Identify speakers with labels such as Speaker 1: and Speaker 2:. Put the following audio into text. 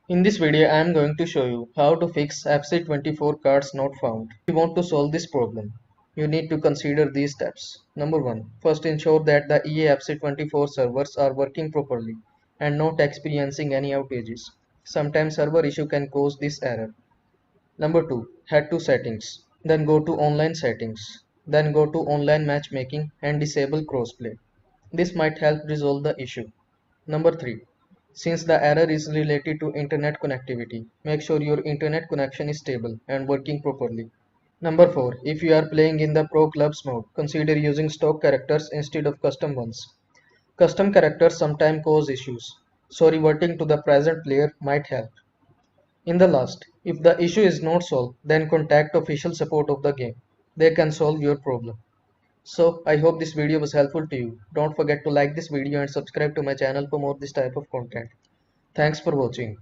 Speaker 1: In this video, I am going to show you how to fix FC24 cards not found. If you want to solve this problem, you need to consider these steps. Number 1. First, ensure that the EA FC24 servers are working properly and not experiencing any outages. Sometimes server issue can cause this error. Number 2. Head to settings. Then go to online settings. Then go to online matchmaking and disable crossplay. This might help resolve the issue. Number 3. Since the error is related to internet connectivity, make sure your internet connection is stable and working properly. Number 4. If you are playing in the Pro Clubs mode, consider using stock characters instead of custom ones. Custom characters sometimes cause issues, so reverting to the present player might help. In the last, if the issue is not solved, then contact official support of the game. They can solve your problem. So, I hope this video was helpful to you. Don't forget to like this video and subscribe to my channel for more this type of content. Thanks for watching.